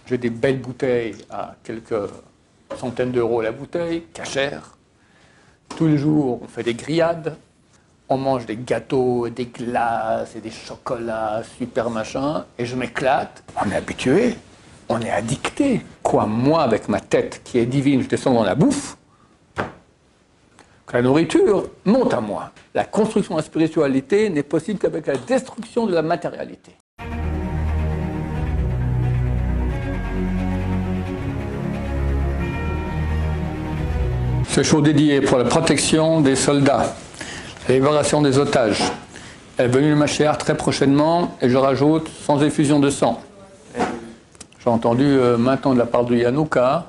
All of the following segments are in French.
J'ai des belles bouteilles à quelques centaines d'euros la bouteille, cachère. Tous les jours, on fait des grillades. On mange des gâteaux, des glaces et des chocolats, super machin. Et je m'éclate. On est habitué. On est addicté. Quoi, moi, avec ma tête qui est divine, je descends dans la bouffe. Que la nourriture monte à moi. La construction de la spiritualité n'est possible qu'avec la destruction de la matérialité. Ce show dédié pour la protection des soldats, la libération des otages. Elle est venue le Mashiach très prochainement, et je rajoute sans effusion de sang. J'ai entendu maintenant de la part de Yanouka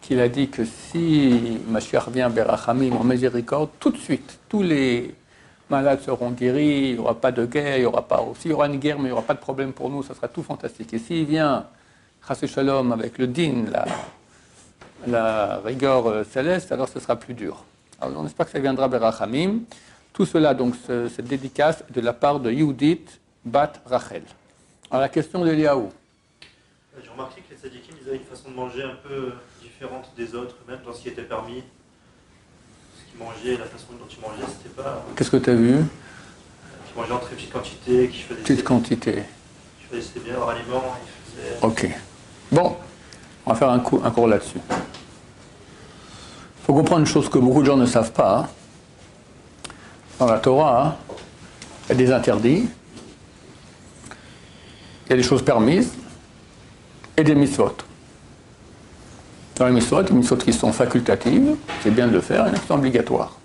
qu'il a dit que si Mashiach vient Berachamim en miséricorde, tout de suite, tous les malades seront guéris, il n'y aura pas de guerre, il y aura une guerre, mais il n'y aura pas de problème pour nous, ça sera tout fantastique. Et s'il vient, Chassid Shalom, avec le din, la rigueur céleste, alors ce sera plus dur. Alors on espère que ça viendra Berachamim. Tout cela, donc, cette dédicace de la part de Yehudit Bat Rachel. Alors la question d'Eliaou. J'ai remarqué que les tzadikim, ils avaient une façon de manger un peu différente des autres, même dans ce qui était permis. Ce qu'ils mangeaient, la façon dont ils mangeaient, c'était pas... Qu'est-ce que tu as vu? Qui mangeaient en très petite quantité, qui faisaient... Petite quantité. Qui faisaient c'était bien leur aliment, ils faisaient... Ok. Bon, on va faire un cours là-dessus. Il faut comprendre une chose que beaucoup de gens ne savent pas. Hein. Dans la Torah, il y a des interdits, il y a des choses permises et des mitzvot. Dans les mitzvot qui sont facultatives, c'est bien de le faire, et qui sont obligatoires.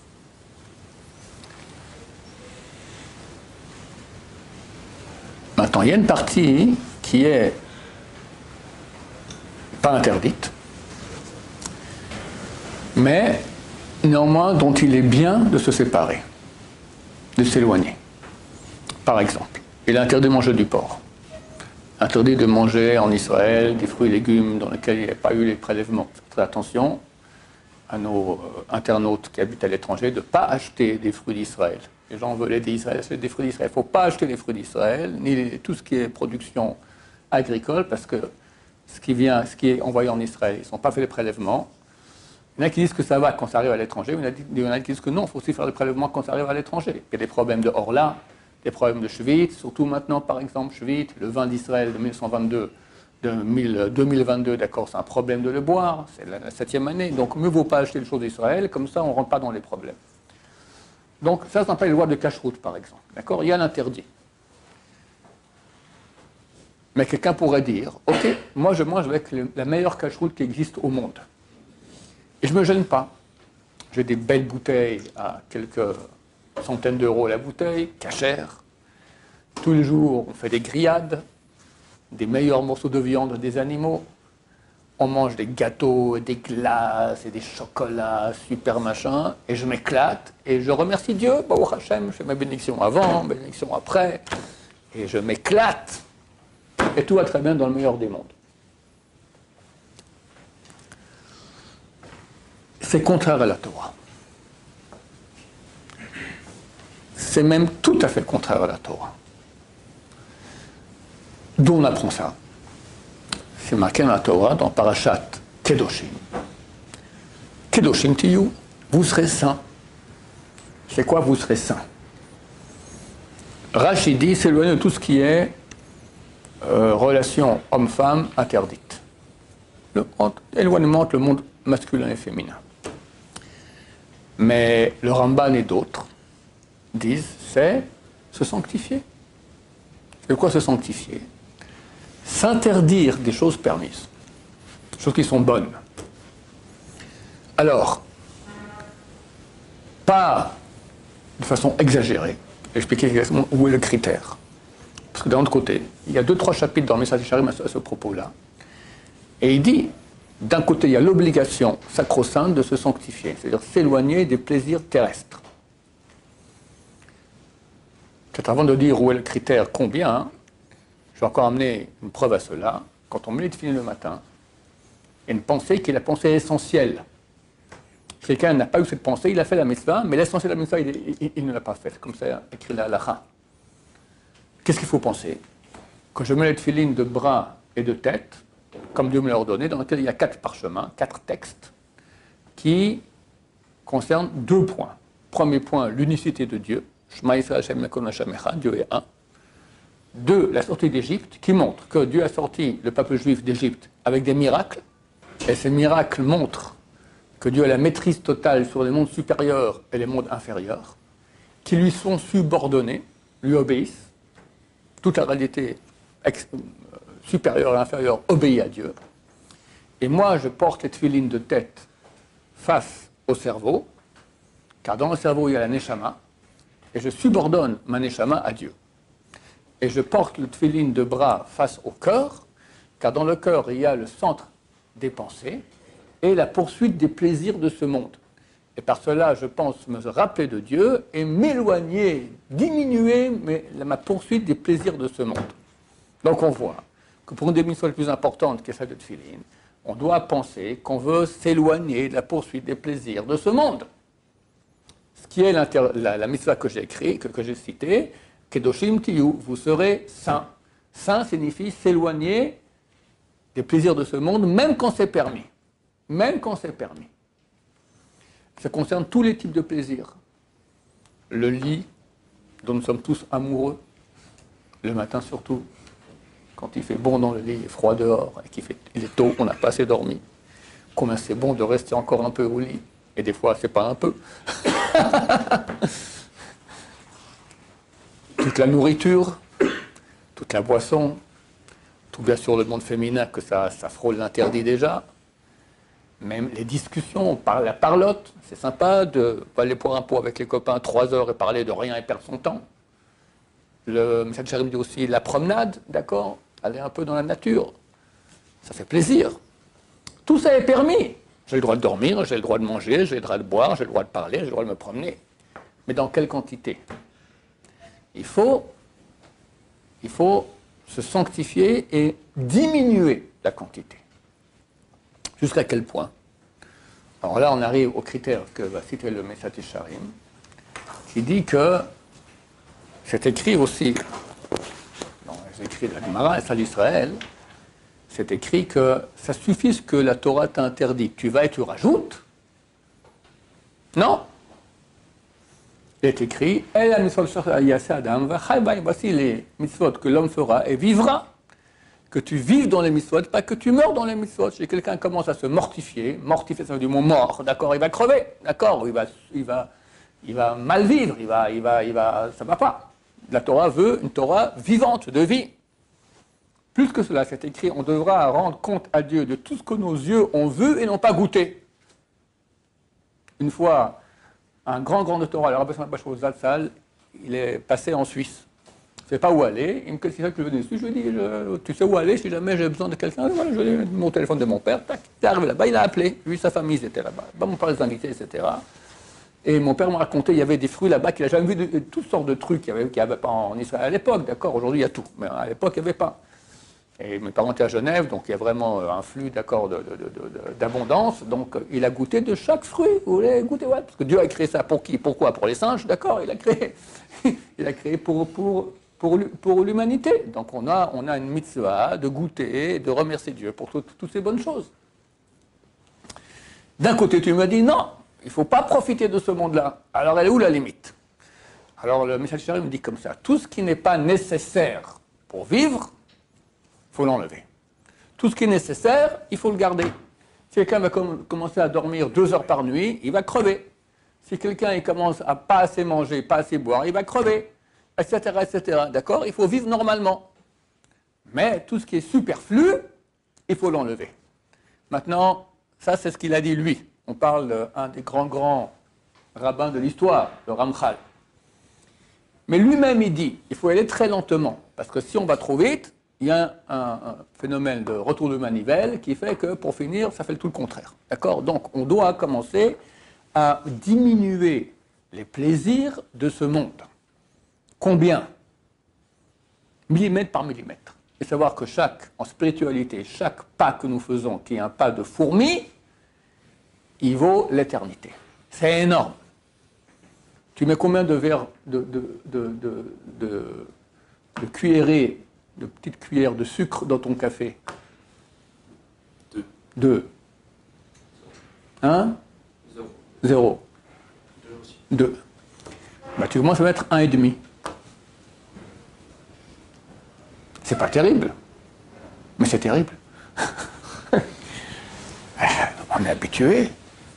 Maintenant, il y a une partie qui est pas interdite, mais néanmoins dont il est bien de se séparer, de s'éloigner. Par exemple, il est interdit de manger du porc. Interdit de manger en Israël des fruits et légumes dans lesquels il n'y a pas eu les prélèvements. Faites très attention à nos internautes qui habitent à l'étranger de ne pas acheter des fruits d'Israël. Les gens veulent aider Israël à acheter des fruits d'Israël. Il ne faut pas acheter les fruits d'Israël, ni tout ce qui est production agricole, parce que ce qui est envoyé en Israël, ils ne sont pas fait les prélèvements. Il y en a qui disent que ça va quand ça arrive à l'étranger, il y en a qui disent que non, il faut aussi faire les prélèvements quand ça arrive à l'étranger. Il y a des problèmes de Orla, des problèmes de Shvit, surtout maintenant, par exemple, Shvit, le vin d'Israël de 1922, de 2022, d'accord, c'est un problème de le boire, c'est la 7e année, donc mieux vaut pas acheter les choses d'Israël, comme ça on ne rentre pas dans les problèmes. Donc ça s'appelle les lois de cacheroute, par exemple, d'accord, il y a l'interdit. Mais quelqu'un pourrait dire, ok, moi je mange avec la meilleure cacheroute qui existe au monde. Et je ne me gêne pas. J'ai des belles bouteilles à quelques centaines d'euros la bouteille, cachère. Tous les jours, on fait des grillades, des meilleurs morceaux de viande des animaux. On mange des gâteaux, des glaces et des chocolats, super machin. Et je m'éclate et je remercie Dieu. Baruch Hashem, je fais ma bénédiction avant, ma bénédiction après. Et je m'éclate. Et tout va très bien dans le meilleur des mondes. C'est contraire à la Torah. C'est même tout à fait contraire à la Torah. D'où on apprend ça? C'est marqué dans la Torah, dans Parashat Kedoshim. Kedoshim tiyu, vous serez saints. C'est quoi vous serez saints? Rashi dit, s'éloigner de tout ce qui est relation homme-femme interdite. Éloignement entre le monde masculin et féminin. Mais le Ramban et d'autres disent, c'est se sanctifier. C'est quoi se sanctifier? S'interdire des choses permises, des choses qui sont bonnes. Alors, pas de façon exagérée, expliquer exactement où est le critère. Parce que d'un autre côté, il y a 2-3 chapitres dans le Message Charim à ce propos-là. Et il dit, d'un côté, il y a l'obligation sacro-sainte de se sanctifier, c'est-à-dire s'éloigner des plaisirs terrestres. Peut-être avant de dire où est le critère, combien, hein, je vais encore amener une preuve à cela. Quand on met les tefilines le matin, il y a une pensée qui est la pensée essentielle. Si quelqu'un n'a pas eu cette pensée, il a fait la mitzvah, mais l'essentiel de la mitzvah, il ne l'a pas fait. Comme ça écrit la halakha. Qu'est-ce qu'il faut penser? Quand je mets les tefilines de bras et de tête, comme Dieu me l'a ordonné, dans lequel il y a 4 parchemins, 4 textes, qui concernent 2 points. Premier point, l'unicité de Dieu. Shema Yisrael Hashem Elokeinu Hashem Echad, Dieu est un. 2, la sortie d'Égypte, qui montre que Dieu a sorti le peuple juif d'Égypte avec des miracles, et ces miracles montrent que Dieu a la maîtrise totale sur les mondes supérieurs et les mondes inférieurs, qui lui sont subordonnés, lui obéissent. Toute la réalité supérieure et inférieure obéit à Dieu. Et moi, je porte les tefilines de tête face au cerveau, car dans le cerveau, il y a la neshama, et je subordonne ma neshama à Dieu. Et je porte le tefilin de bras face au cœur, car dans le cœur, il y a le centre des pensées et la poursuite des plaisirs de ce monde. Et par cela, je pense me rappeler de Dieu et m'éloigner, diminuer ma poursuite des plaisirs de ce monde. Donc on voit que pour une des missions les plus importantes, qui est celle de tefilin, on doit penser qu'on veut s'éloigner de la poursuite des plaisirs de ce monde. Ce qui est la mitzvah que j'ai écrite, que j'ai citée, Kedoshim Tiyu, vous serez saints. Saint signifie s'éloigner des plaisirs de ce monde, même quand c'est permis. Même quand c'est permis. Ça concerne tous les types de plaisirs. Le lit, dont nous sommes tous amoureux, le matin surtout, quand il fait bon dans le lit, il est froid dehors, et il est tôt, on n'a pas assez dormi. Combien c'est bon de rester encore un peu au lit. Et des fois, c'est pas un peu. Toute la nourriture, toute la boisson, tout bien sûr le monde féminin, que ça frôle l'interdit déjà. Même les discussions, la parlotte, c'est sympa de aller boire un pot avec les copains 3 heures et parler de rien et perdre son temps. Le Message Charim dit aussi la promenade, d'accord, aller un peu dans la nature, ça fait plaisir. Tout ça est permis. J'ai le droit de dormir, j'ai le droit de manger, j'ai le droit de boire, j'ai le droit de parler, j'ai le droit de me promener. Mais dans quelle quantité ? Il faut se sanctifier et diminuer la quantité. Jusqu'à quel point ? Alors là, on arrive au critère que va citer le Message Charim, qui dit que c'est écrit aussi, dans les écrits de la Gemara et ça d'Israël, c'est écrit que ça suffit ce que la Torah t'a interdit. Tu vas et tu rajoutes ? Non. Il est écrit, voici les mitzvot que l'homme fera et vivra. Que tu vives dans les mitzvot, pas que tu meurs dans les mitzvot. Si quelqu'un commence à se mortifier, ça veut dire mot mort, d'accord, il va crever, d'accord, il va mal vivre, ça va pas. La Torah veut une Torah vivante, de vie. Plus que cela, c'est écrit, on devra rendre compte à Dieu de tout ce que nos yeux ont vu et n'ont pas goûté. Une fois, un grand de Torah, le Rabbi Bachot Zatzal, il est passé en Suisse. Je ne sais pas où aller. Il me dit ça que je venais dessus. Je lui dis, tu sais où aller si jamais j'ai besoin de quelqu'un. Voilà, je lui ai mon téléphone de mon père. Tac, il est arrivé là-bas, il a appelé. Lui, sa famille, ils étaient là-bas. Mon père les invités, etc. Et mon père m'a raconté, il y avait des fruits là-bas qu'il n'a jamais vu, de toutes sortes de trucs qu'il n'y avait pas en Israël à l'époque. D'accord, aujourd'hui, il y a tout. Mais à l'époque, il n'y avait pas. Et mes parents étaient à Genève, donc il y a vraiment un flux, d'accord, d'abondance. Donc il a goûté de chaque fruit. Vous voulez goûter, ouais, parce que Dieu a créé ça pour qui ? Pourquoi ? Pour les singes, d'accord. Il a créé pour l'humanité. Donc on a une mitzvah de goûter, de remercier Dieu pour toutes ces bonnes choses. D'un côté, tu me dis non, il ne faut pas profiter de ce monde-là. Alors elle est où la limite ? Alors le Message Charim me dit comme ça, tout ce qui n'est pas nécessaire pour vivre, il faut l'enlever. Tout ce qui est nécessaire, il faut le garder. Si quelqu'un va commencer à dormir 2 heures par nuit, il va crever. Si quelqu'un commence à pas assez manger, pas assez boire, il va crever, etc., etc. D'accord ? Il faut vivre normalement. Mais tout ce qui est superflu, il faut l'enlever. Maintenant, ça c'est ce qu'il a dit lui. On parle d'un des grands rabbins de l'histoire, le Ramchal. Mais lui-même il dit, il faut aller très lentement, parce que si on va trop vite, il y a un phénomène de retour de manivelle qui fait que, pour finir, ça fait tout le contraire. D'accord ? Donc, on doit commencer à diminuer les plaisirs de ce monde. Combien ? Millimètre par millimètre. Et savoir que en spiritualité, chaque pas que nous faisons, qui est un pas de fourmi, il vaut l'éternité. C'est énorme. Tu mets combien de verres de cuillerées, de petites cuillères de sucre dans ton café ? 2. 1. 0. 2. Bah, tu commences à mettre 1,5. C'est pas terrible, mais c'est terrible. On est habitué,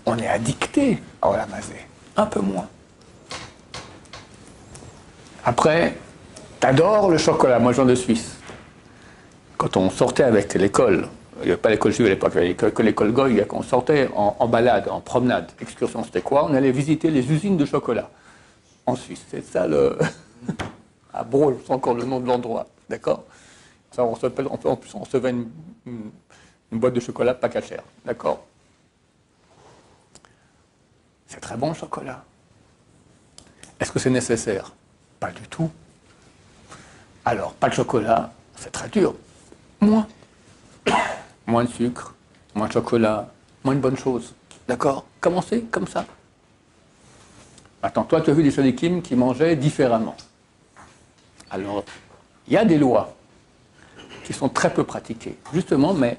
on est addicté à Olamazé. Un peu moins. Après, t'adores le chocolat. Moi, je viens de Suisse. Quand on sortait avec l'école, il n'y avait pas l'école juive à l'époque, il y avait l'école Goy, quand on sortait en balade, en promenade, excursion, c'était quoi? On allait visiter les usines de chocolat en Suisse. C'est ça le... à Brault, c'est encore le nom de l'endroit, d'accord? Ça, en plus, on recevait une boîte de chocolat pas cher, d'accord? C'est très bon le chocolat. Est-ce que c'est nécessaire? Pas du tout. Alors, pas de chocolat, c'est très dur. Moins. Moins de sucre, moins de chocolat, moins de bonnes choses. D'accord? Commencez comme ça. Maintenant, toi, tu as vu des tzadikim qui mangeaient différemment. Alors, il y a des lois qui sont très peu pratiquées, justement, mais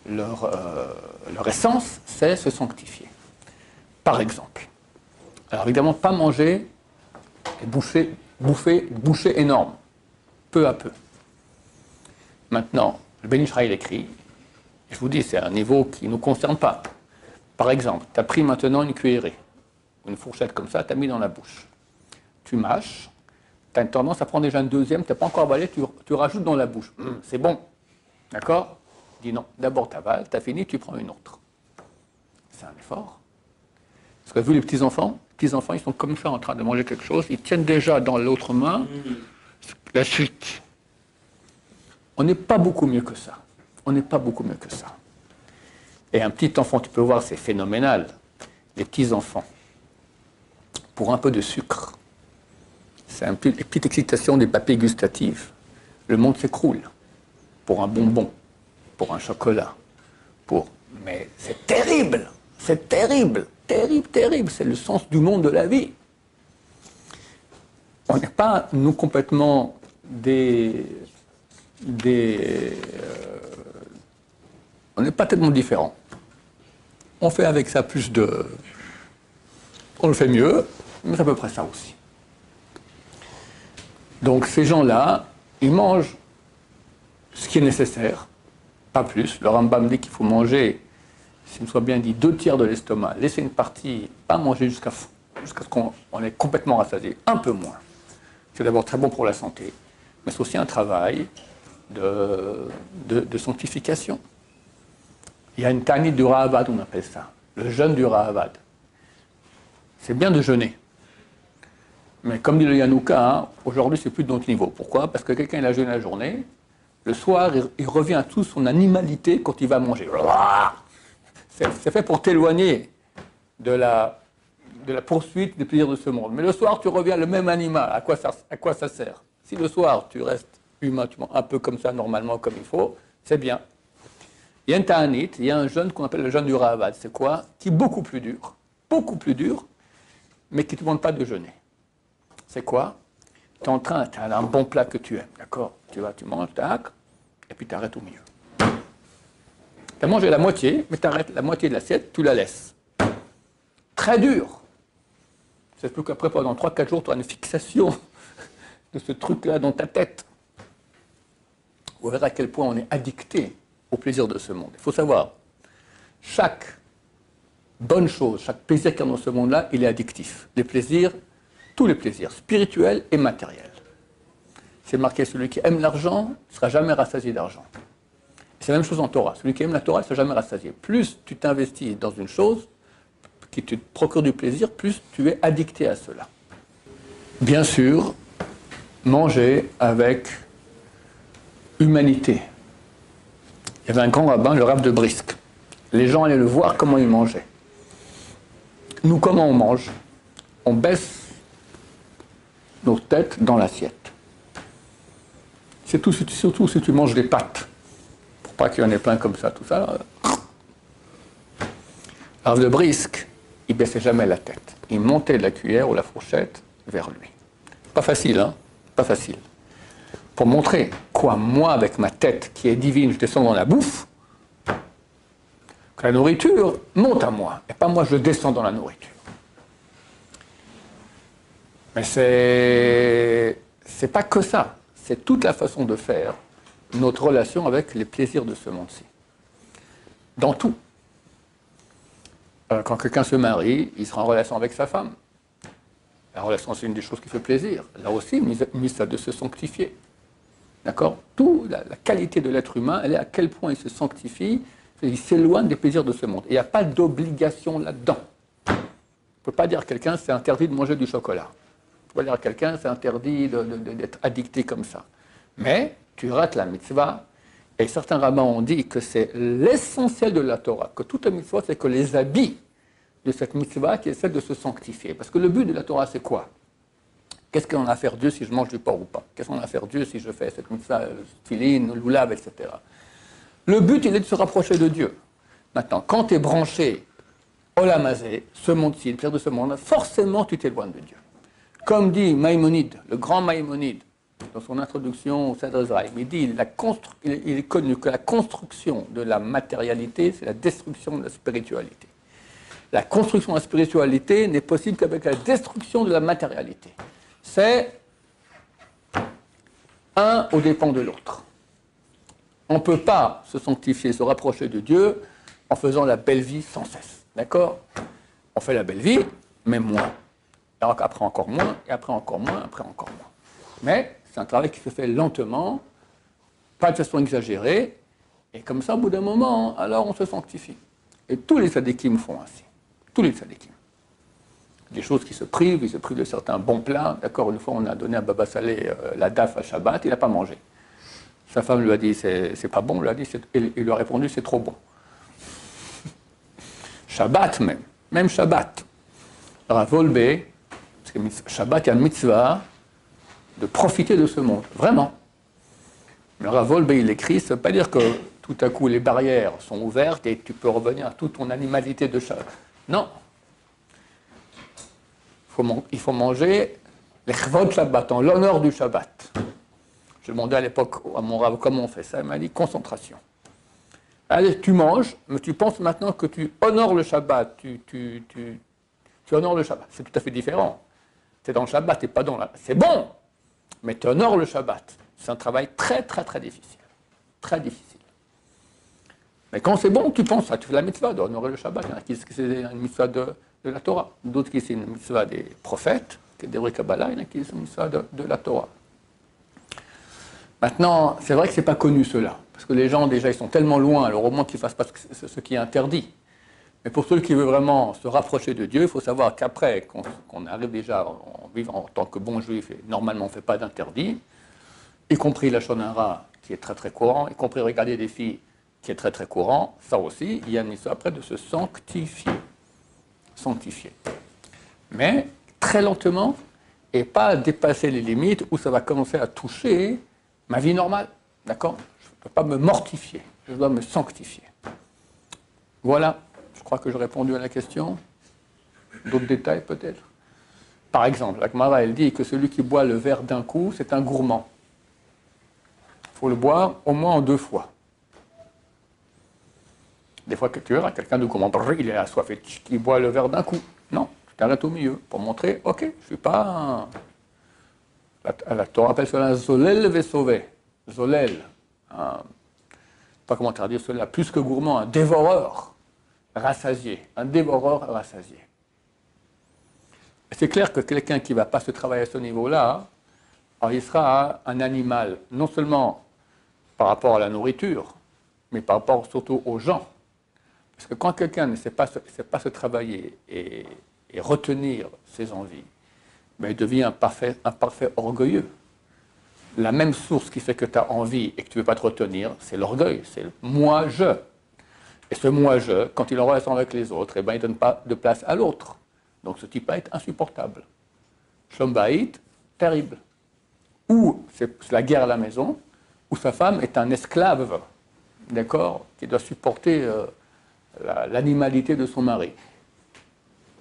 leur essence, c'est se sanctifier. Par exemple, alors évidemment, pas manger et bouffer énorme, peu à peu. Maintenant, le Ben Israël écrit, je vous dis, c'est un niveau qui ne nous concerne pas. Par exemple, tu as pris maintenant une cuillerée, une fourchette comme ça, tu as mis dans la bouche. Tu mâches, tu as une tendance à prendre déjà une deuxième, tu n'as pas encore avalé, tu rajoutes dans la bouche. C'est bon, d'accord? Dis non, d'abord tu avales, tu as fini, tu prends une autre. C'est un effort. Parce que vu les petits-enfants, ils sont comme ça en train de manger quelque chose, ils tiennent déjà dans l'autre main la suite. On n'est pas beaucoup mieux que ça. On n'est pas beaucoup mieux que ça. Et un petit enfant, tu peux voir, c'est phénoménal. Les petits-enfants, pour un peu de sucre, c'est une petite excitation des papilles gustatives. Le monde s'écroule. Pour un bonbon, pour un chocolat, Mais c'est terrible. C'est terrible. Terrible, terrible. C'est le sens du monde de la vie. On n'est pas, nous, complètement on n'est pas tellement différents. On fait avec ça plus de... On le fait mieux, mais c'est à peu près ça aussi. Donc ces gens-là, ils mangent ce qui est nécessaire, pas plus. Le Rambam dit qu'il faut manger, s'il me soit bien dit, 2/3 de l'estomac, laisser une partie, pas manger jusqu'à ce qu'on est complètement rassasié, un peu moins. C'est d'abord très bon pour la santé, mais c'est aussi un travail de sanctification. Il y a une tanite du Rahavad, on appelle ça, le jeûne du Rahavad. C'est bien de jeûner. Mais comme dit le Yanouka, aujourd'hui c'est plus de notre niveau. Pourquoi? Parce que quelqu'un il a jeûné la journée, le soir il revient à toute son animalité quand il va manger. C'est fait pour t'éloigner de la poursuite des plaisirs de ce monde. Mais le soir tu reviens le même animal. À quoi ça sert? Si le soir tu restes humain, tu manges un peu comme ça normalement comme il faut, c'est bien. Il y a une ta'anit, il y a un jeûne qu'on appelle le jeûne du Rahavad. C'est quoi? Qui est beaucoup plus dur, mais qui ne te demande pas de jeûner. C'est quoi? Tu es en train, tu as un bon plat que tu aimes, d'accord? Tu manges, tac, et puis tu arrêtes au milieu. Tu as mangé la moitié, mais tu arrêtes la moitié de l'assiette, tu la laisses. Très dur. C'est plus qu'après, pendant 3-4 jours, tu as une fixation de ce truc-là dans ta tête. Vous verrez à quel point on est addicté au plaisir de ce monde. Il faut savoir, chaque bonne chose, chaque plaisir qu'il y a dans ce monde-là, il est addictif. Les plaisirs, tous les plaisirs, spirituels et matériels. C'est marqué, celui qui aime l'argent ne sera jamais rassasié d'argent. C'est la même chose en Torah. Celui qui aime la Torah ne sera jamais rassasié. Plus tu t'investis dans une chose qui te procure du plaisir, plus tu es addicté à cela. Bien sûr, manger avec humanité. Il y avait un grand rabbin, le Rav de Brisk. Les gens allaient le voir comment il mangeait. Nous, comment on mange? On baisse nos têtes dans l'assiette. Surtout si tu manges des pâtes, pour pas qu'il y en ait plein comme ça, tout ça. Rav de Brisk, il baissait jamais la tête. Il montait la cuillère ou la fourchette vers lui. Pas facile, hein? Pas facile. Pour montrer quoi, moi, avec ma tête qui est divine, je descends dans la bouffe, Que la nourriture monte à moi, et pas moi je descends dans la nourriture. Mais c'est pas que ça, c'est toute la façon de faire notre relation avec les plaisirs de ce monde-ci. Dans tout. Quand quelqu'un se marie, il sera en relation avec sa femme. La relation, c'est une des choses qui fait plaisir. Là aussi, il ça de se sanctifier. D'accord? Tout, la qualité de l'être humain, elle est à quel point il se sanctifie, il s'éloigne des plaisirs de ce monde. Il n'y a pas d'obligation là-dedans. On ne peut pas dire à quelqu'un, c'est interdit de manger du chocolat. On ne peut pas dire à quelqu'un, c'est interdit d'être addicté comme ça. Mais tu rates la mitzvah. Et certains rabbins ont dit que c'est l'essentiel de la Torah, que toute la mitzvah, c'est que les habits de cette mitzvah qui est celle de se sanctifier. Parce que le but de la Torah, c'est quoi? Qu'est-ce qu'on a à faire Dieu si je mange du porc ou pas? Qu'est-ce qu'on a à faire Dieu si je fais cette mitzvah, tefilin, loulav, etc. Le but, il est de se rapprocher de Dieu. Maintenant, quand tu es branché olam hazé, ce monde-ci, le plaisir de ce monde, forcément tu t'éloignes de Dieu. Comme dit Maïmonide, le grand Maïmonide, dans son introduction au Seder Zraïm, il dit il est connu que la construction de la matérialité, c'est la destruction de la spiritualité. La construction de la spiritualité n'est possible qu'avec la destruction de la matérialité. C'est un aux dépens de l'autre. On ne peut pas se sanctifier, se rapprocher de Dieu en faisant la belle vie sans cesse. D'accord? On fait la belle vie, mais moins. Et après encore moins, et après encore moins, après encore moins. Mais c'est un travail qui se fait lentement, pas de façon exagérée, et comme ça, au bout d'un moment, alors on se sanctifie. Et tous les tzadikim font ainsi. Tous les tzadikim. Des choses qui se privent, ils se privent de certains bons plats. D'accord, une fois, on a donné à Baba Saleh la daf à Shabbat, il n'a pas mangé. Sa femme lui a dit, c'est pas bon, il lui a répondu, c'est trop bon. Shabbat même Shabbat. Rav Wolbe, parce que Shabbat, il y a une mitzvah de profiter de ce monde, vraiment. Le Rav Wolbe, il écrit, ça ne veut pas dire que tout à coup les barrières sont ouvertes et tu peux revenir à toute ton animalité de Shabbat. Non. Il faut manger les chvod Shabbat, en l'honneur du Shabbat. Je demandais à l'époque à mon Rav comment on fait ça, il m'a dit concentration. Allez, tu manges, mais tu penses maintenant que tu honores le Shabbat, tu honores le Shabbat. C'est tout à fait différent. C'est dans le Shabbat, t'es pas dans la... C'est bon, mais tu honores le Shabbat. C'est un travail très, très, très difficile. Très difficile. Mais quand c'est bon, tu penses, tu fais la mitzvah d'honorer le Shabbat. Il y en a qui disent que c'est une mitzvah de la Torah. D'autres qui disent que c'est une mitzvah des prophètes, qui est des vrais Kabbalah. Il y en a qui disent que c'est une mitzvah de la Torah. Maintenant, c'est vrai que ce n'est pas connu cela. Parce que les gens, déjà, ils sont tellement loin, alors au moins qu'ils ne fassent pas ce qui est interdit. Mais pour ceux qui veulent vraiment se rapprocher de Dieu, il faut savoir qu'après qu'on arrive déjà en vivant en tant que bon juif, et normalement on ne fait pas d'interdit, y compris la shonara, qui est très très courant, y compris regarder des filles, qui est très très courant, ça aussi, il y a une mission après de se sanctifier. Sanctifier. Mais très lentement, et pas dépasser les limites où ça va commencer à toucher ma vie normale. D'accord? Je ne peux pas me mortifier, je dois me sanctifier. Voilà, je crois que j'ai répondu à la question. D'autres détails peut-être? Par exemple, la Gemara, elle dit que celui qui boit le verre d'un coup, c'est un gourmand. Il faut le boire au moins en 2 fois. Des fois que tu verras quelqu'un de gourmand, il est assoiffé, qui boit le verre d'un coup. Non, tu t'arrêtes au milieu pour montrer, ok, je ne suis pas... La Torah appelle cela Zolel Vesové. Zolel, pas comment traduire cela, plus que gourmand, un dévoreur rassasié. Un dévoreur rassasié. C'est clair que quelqu'un qui ne va pas se travailler à ce niveau-là, alors il sera un animal, non seulement par rapport à la nourriture, mais par rapport surtout aux gens. Parce que quand quelqu'un ne sait pas se travailler et retenir ses envies, ben il devient un parfait orgueilleux. La même source qui fait que tu as envie et que tu ne veux pas te retenir, c'est l'orgueil, c'est le moi-je. Et ce moi-je, quand il est en relation avec les autres, eh ben, il ne donne pas de place à l'autre. Donc ce type-là est insupportable. Shlom Bayit, terrible. Ou c'est la guerre à la maison, ou sa femme est un esclave, d'accord, qui doit supporter l'animalité de son mari.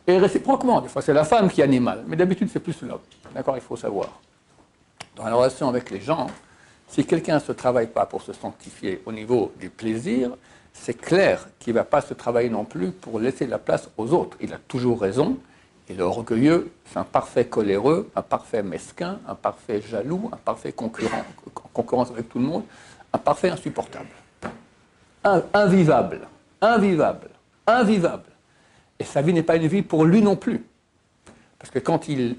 Et réciproquement, des fois c'est la femme qui est animale, mais d'habitude c'est plus l'homme. D'accord, il faut savoir. Dans la relation avec les gens, si quelqu'un ne se travaille pas pour se sanctifier au niveau du plaisir, c'est clair qu'il ne va pas se travailler non plus pour laisser la place aux autres. Il a toujours raison. Et le orgueilleux, c'est un parfait coléreux, un parfait mesquin, un parfait jaloux, un parfait concurrent, en concurrence avec tout le monde, un parfait insupportable. Invivable, invivable, invivable. Et sa vie n'est pas une vie pour lui non plus. Parce que quand il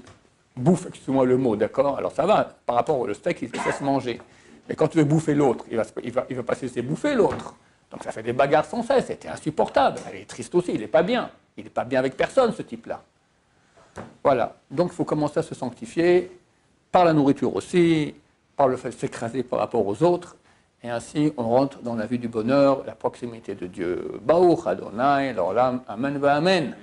bouffe, excusez-moi le mot, d'accord, alors ça va, par rapport au steak, il se laisse manger. Mais quand tu veux bouffer l'autre, il va pas se laisser bouffer l'autre. Donc ça fait des bagarres sans cesse, c'était insupportable. Elle est triste aussi, il n'est pas bien. Il n'est pas bien avec personne, ce type-là. Voilà, donc il faut commencer à se sanctifier, par la nourriture aussi, par le fait de s'écraser par rapport aux autres, et ainsi on rentre dans la vie du bonheur, la proximité de Dieu. Baruch Adonai, l'Olam, Amen va Amen.